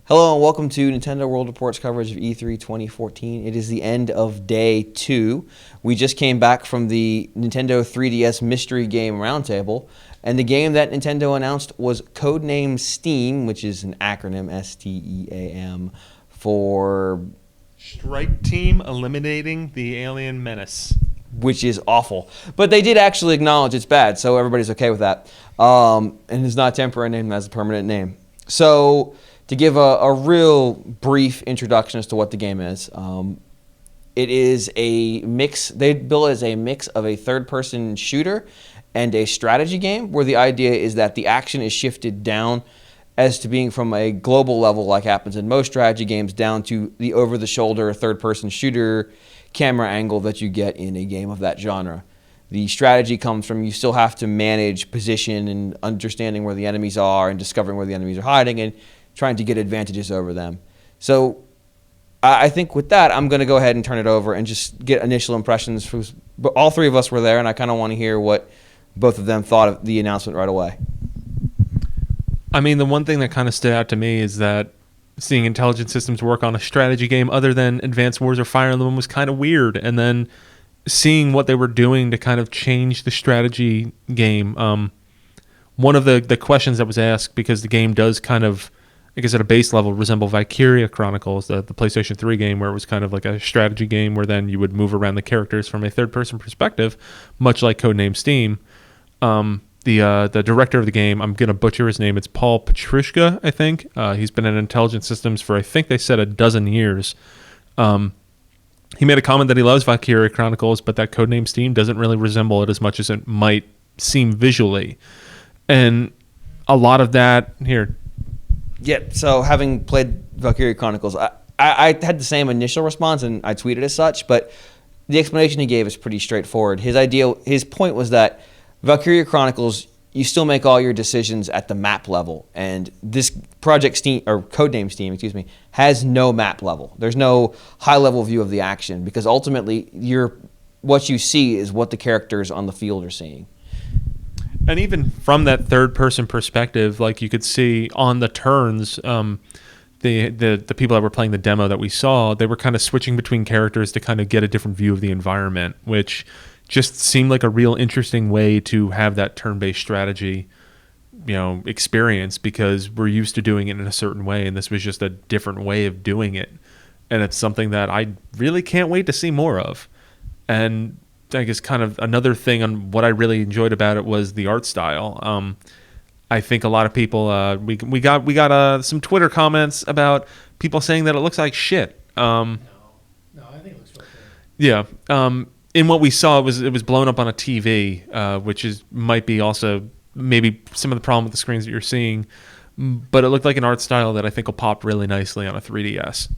Hello and welcome to Nintendo World Report's coverage of E3 2014. It is the end of day 2. We just came back from the Nintendo 3DS Mystery Game Roundtable, and the game that Nintendo announced was Codename S.T.E.A.M, which is an acronym, S.T.E.A.M, for... Strike Team Eliminating the Alien Menace. Which is awful. But they did actually acknowledge it's bad, so everybody's okay with that. And it's not a temporary name, it's a permanent name. So... to give a real brief introduction as to what the game is, it is a mix. They bill it as a mix of a third-person shooter and a strategy game, where the idea is that the action is shifted down as to being from a global level, like happens in most strategy games, down to the over-the-shoulder third-person shooter camera angle that you get in a game of that genre. The strategy comes from you still have to manage position and understanding where the enemies are and discovering where the enemies are hiding and trying to get advantages over them. So I think with that, I'm going to go ahead and turn it over and just get initial impressions. But all three of us were there, and I kind of want to hear what both of them thought of the announcement right away. I mean, the one thing that kind of stood out to me is that seeing Intelligent Systems work on a strategy game other than Advanced Wars or Fire Emblem was kind of weird. And then seeing what they were doing to kind of change the strategy game. One of the questions that was asked, because the game does kind of, I guess at a base level, resemble Valkyria Chronicles, the PlayStation 3 game, where it was kind of like a strategy game where then you would move around the characters from a third-person perspective, much like Codename S.T.E.A.M. The director of the game, I'm going to butcher his name, it's Paul Petrushka, I think. He's been in Intelligent Systems for, I think they said, a dozen years. He made a comment that he loves Valkyria Chronicles, but that Codename S.T.E.A.M doesn't really resemble it as much as it might seem visually. And a lot of that... Here... Yeah, so having played Valkyria Chronicles, I had the same initial response, and I tweeted as such, but the explanation he gave is pretty straightforward. His point was that Valkyria Chronicles, you still make all your decisions at the map level, and this Project S.T.E.A.M, or Codename S.T.E.A.M, has no map level. There's no high-level view of the action, because ultimately, what you see is what the characters on the field are seeing. And even from that third-person perspective, like you could see on the turns, the people that were playing the demo that we saw, they were kind of switching between characters to kind of get a different view of the environment, which just seemed like a real interesting way to have that turn-based strategy, experience, because we're used to doing it in a certain way, and this was just a different way of doing it. And it's something that I really can't wait to see more of. And I guess kind of another thing on what I really enjoyed about it was the art style. I think a lot of people we got some Twitter comments about people saying that it looks like shit. No, I think it looks real good. Yeah. In what we saw, it was blown up on a TV, which might be also maybe some of the problem with the screens that you're seeing. But it looked like an art style that I think will pop really nicely on a 3DS.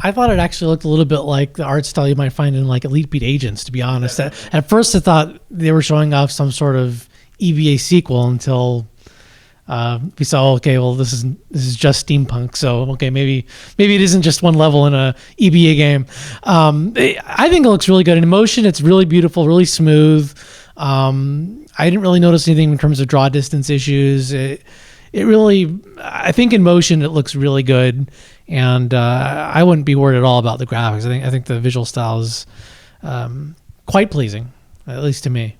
I thought it actually looked a little bit like the art style you might find in like Elite Beat Agents, to be honest. At first I thought they were showing off some sort of EVA sequel until we saw, okay, well, this is just steampunk, so okay, maybe it isn't just one level in a EVA game. I think it looks really good in motion. It's really beautiful, really smooth. I didn't really notice anything in terms of draw distance issues. It really, I think in motion it looks really good, and I wouldn't be worried at all about the graphics. I think the visual style is quite pleasing, at least to me.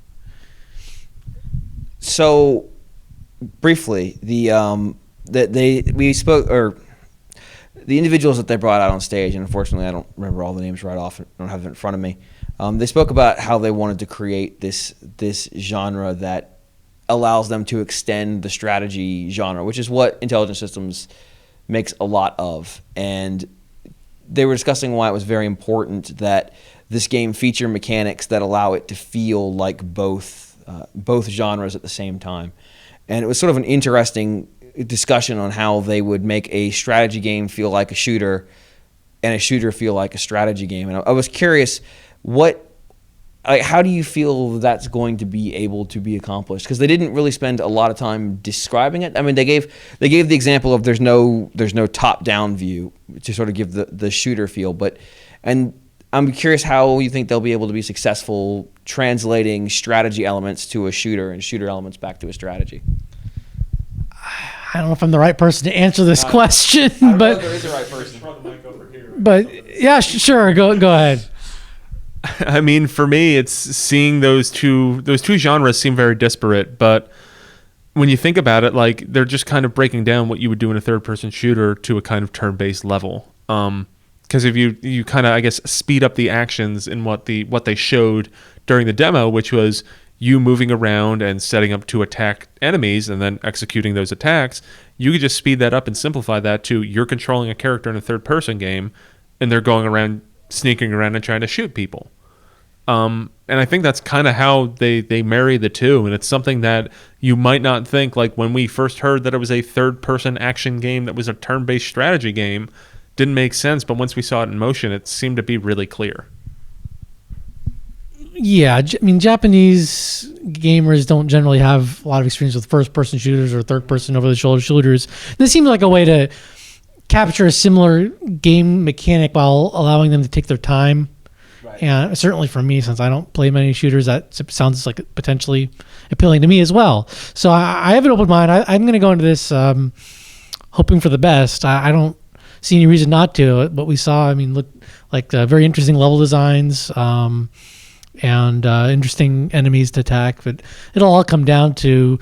So, briefly, the individuals that they brought out on stage, and unfortunately I don't remember all the names right off, I don't have it in front of me. They spoke about how they wanted to create this genre that allows them to extend the strategy genre, which is what Intelligent Systems makes a lot of. And they were discussing why it was very important that this game feature mechanics that allow it to feel like both genres at the same time. And it was sort of an interesting discussion on how they would make a strategy game feel like a shooter and a shooter feel like a strategy game. And I was curious, how do you feel that's going to be able to be accomplished? Because they didn't really spend a lot of time describing it. I mean, they gave the example of there's no top-down view to sort of give the shooter feel. And I'm curious how you think they'll be able to be successful translating strategy elements to a shooter and shooter elements back to a strategy. I don't know if I'm the right person to answer this question, but there is a right person. but yeah, sure, go ahead. I mean, for me, it's seeing those two genres seem very disparate, but when you think about it, like they're just kind of breaking down what you would do in a third-person shooter to a kind of turn-based level. Because if you kind of, I guess, speed up the actions in what they showed during the demo, which was you moving around and setting up to attack enemies and then executing those attacks, you could just speed that up and simplify that to you're controlling a character in a third-person game, and they're going around, sneaking around and trying to shoot people. And I think that's kind of how they marry the two, and it's something that you might not think, like when we first heard that it was a third-person action game that was a turn-based strategy game, didn't make sense, but once we saw it in motion, it seemed to be really clear. Yeah, I mean, Japanese gamers don't generally have a lot of experience with first-person shooters or third-person over-the-shoulder shooters. This seems like a way to capture a similar game mechanic while allowing them to take their time. Right. And certainly for me, since I don't play many shooters, that sounds like potentially appealing to me as well. So I have an open mind. I'm going to go into this hoping for the best. I don't see any reason not to. What we saw, I mean, looked like very interesting level designs. And interesting enemies to attack, but it'll all come down to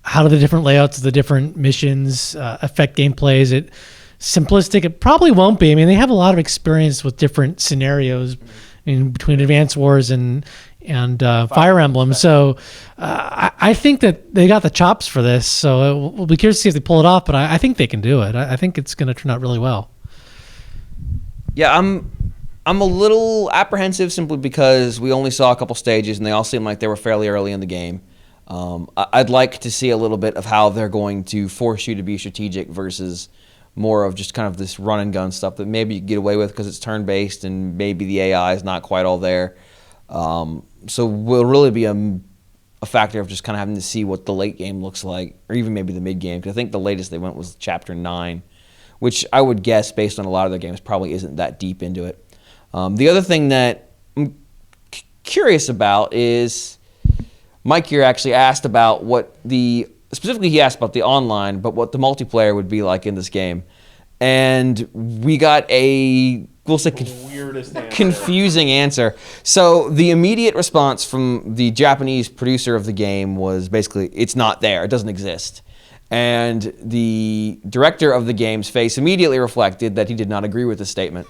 how do the different layouts of the different missions affect gameplays. It simplistic, it probably won't be. I mean, they have a lot of experience with different scenarios in between Advance Wars and Fire Emblem. So I think that they got the chops for this. So we'll be curious to see if they pull it off, but I think they can do it. I think it's going to turn out really well. Yeah, I'm a little apprehensive simply because we only saw a couple stages and they all seem like they were fairly early in the game. I'd like to see a little bit of how they're going to force you to be strategic versus more of just kind of this run and gun stuff that maybe you can get away with because it's turn-based and maybe the AI is not quite all there. So will really be a factor of just kind of having to see what the late game looks like, or even maybe the mid game, because I think the latest they went was Chapter 9, which I would guess, based on a lot of their games, probably isn't that deep into it. The other thing that I'm curious about is Mike here actually asked about specifically he asked about the online, but what the multiplayer would be like in this game. And we got we'll say confusing answer. So the immediate response from the Japanese producer of the game was basically, it's not there, it doesn't exist. And the director of the game's face immediately reflected that he did not agree with the statement.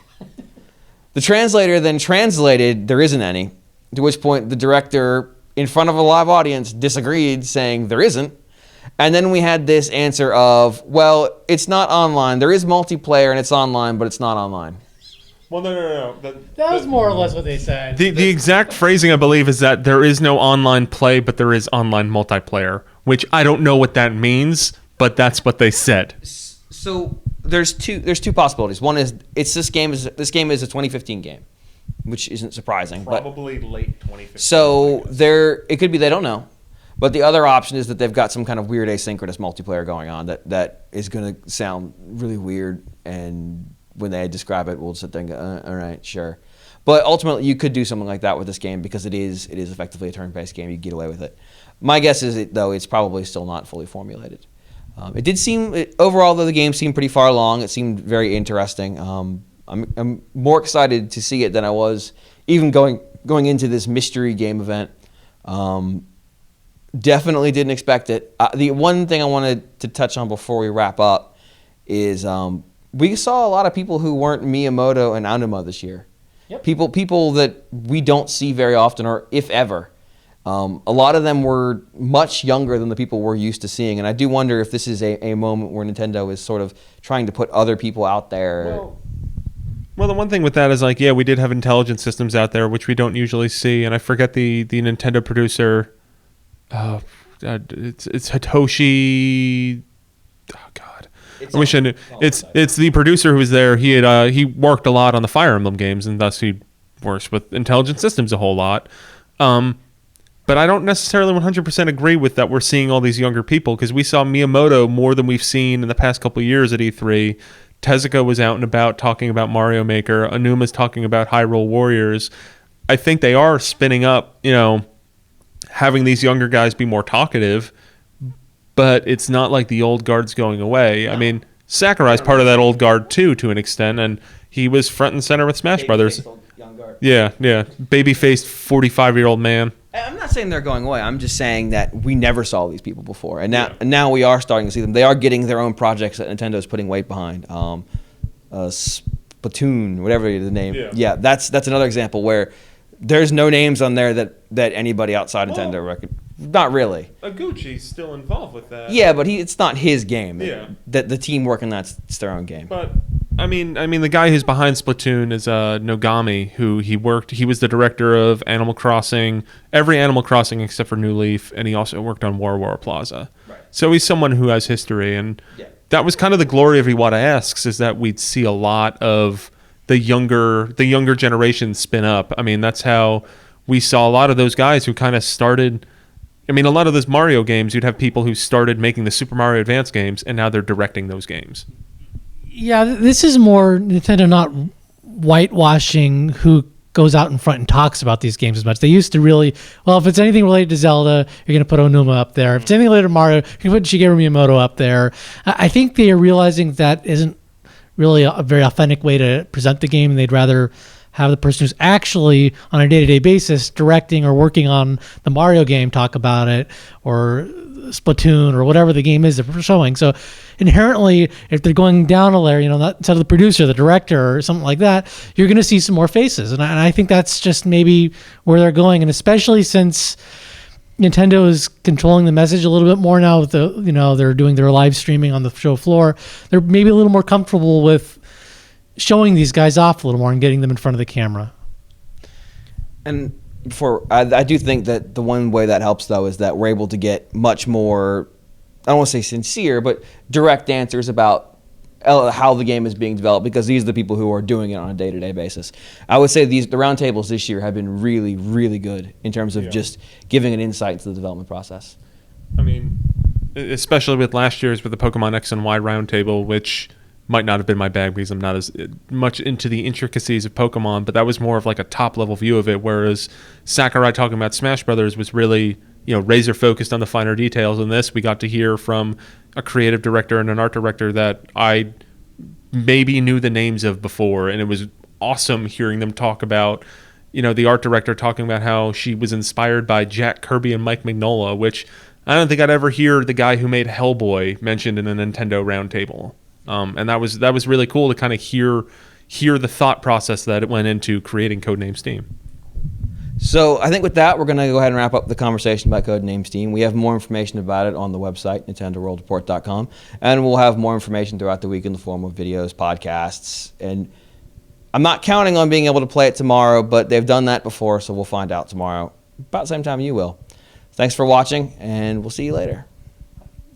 The translator then translated, there isn't any, to which point the director, in front of a live audience, disagreed, saying there isn't. And then we had this answer of, well, it's not online. There is multiplayer and it's online, but it's not online. Well, no. That was more or less what they said. The exact phrasing, I believe, is that there is no online play, but there is online multiplayer, which I don't know what that means, but that's what they said. So there's two possibilities. One is this game is a 2015 game, which isn't surprising. Probably late 2015. So it could be they don't know. But the other option is that they've got some kind of weird asynchronous multiplayer going on that is going to sound really weird, and when they describe it, we'll sit there and go, all right, sure. But ultimately, you could do something like that with this game because it is effectively a turn-based game. You get away with it. My guess is, though, it's probably still not fully formulated. It did seem, overall, though, the game seemed pretty far along. It seemed very interesting. I'm more excited to see it than I was even going into this mystery game event. Definitely didn't expect it. The one thing I wanted to touch on before we wrap up is we saw a lot of people who weren't Miyamoto and Aonuma this year. Yep. People that we don't see very often, or if ever. A lot of them were much younger than the people we're used to seeing, and I do wonder if this is a moment where Nintendo is sort of trying to put other people out there. Well, the one thing with that is, like, yeah, we did have intelligent systems out there, which we don't usually see, and I forget the Nintendo producer. It's Hitoshi. Oh God, I wish I knew. It's the producer who was there. He worked a lot on the Fire Emblem games, and thus he works with intelligent systems a whole lot. But I don't necessarily 100% agree with that. We're seeing all these younger people because we saw Miyamoto more than we've seen in the past couple of years at E3. Tezuka was out and about talking about Mario Maker. Anuma's talking about Hyrule Warriors. I think they are spinning up, having these younger guys be more talkative. but it's not like the old guard's going away. I mean, Sakurai's part of that old guard too, to an extent, and he was front and center with Smash Brothers. Yeah, baby-faced 45-year-old man. I'm not saying they're going away. I'm just saying that we never saw these people before, and now we are starting to see them. They are getting their own projects that Nintendo's putting weight behind. Splatoon, whatever the name. Yeah, that's another example where there's no names on there that anybody outside Nintendo record. Not really. Aguchi's still involved with that. Yeah, but it's not his game. Yeah. That the team working that's their own game. But I mean, the guy who's behind Splatoon is Nogami, who he was the director of Animal Crossing, every Animal Crossing except for New Leaf, and he also worked on War Plaza. Right. So he's someone who has history, and that was kind of the glory of Iwata Asks, is that we'd see a lot of the younger generation spin up. I mean, that's how we saw a lot of those guys who kind of started. I mean, a lot of those Mario games, you'd have people who started making the Super Mario Advance games, and now they're directing those games. Yeah, this is more Nintendo not whitewashing who goes out in front and talks about these games as much. They used to really, if it's anything related to Zelda, you're going to put Onuma up there. If it's anything related to Mario, you can put Shigeru Miyamoto up there. I think they are realizing that isn't really a very authentic way to present the game. They'd rather have the person who's actually on a day-to-day basis directing or working on the Mario game talk about it, or Splatoon, or whatever the game is they're showing. So inherently, if they're going down a layer, not instead of the producer, the director, or something like that, you're going to see some more faces. And I think that's just maybe where they're going. And especially since Nintendo is controlling the message a little bit more now with they're doing their live streaming on the show floor, they're maybe a little more comfortable with showing these guys off a little more and getting them in front of the camera. And I do think that the one way that helps, though, is that we're able to get much more, I don't want to say sincere, but direct answers about how the game is being developed, because these are the people who are doing it on a day-to-day basis. I would say the roundtables this year have been really, really good in terms of just giving an insight into the development process. I mean, especially with last year's with the Pokemon X and Y roundtable, which might not have been my bag because I'm not as much into the intricacies of Pokemon, but that was more of like a top-level view of it, whereas Sakurai talking about Smash Brothers was really, razor focused on the finer details. In this, we got to hear from a creative director and an art director that I maybe knew the names of before, and it was awesome hearing them talk about, the art director talking about how she was inspired by Jack Kirby and Mike Mignola, which I don't think I'd ever hear the guy who made Hellboy mentioned in a Nintendo roundtable. And that was really cool to kind of hear the thought process that it went into creating Codename S.T.E.A.M. So I think with that, we're going to go ahead and wrap up the conversation about Codename S.T.E.A.M. We have more information about it on the website, NintendoWorldReport.com, and we'll have more information throughout the week in the form of videos, podcasts, and I'm not counting on being able to play it tomorrow, but they've done that before, so we'll find out tomorrow, about the same time you will. Thanks for watching, and we'll see you later.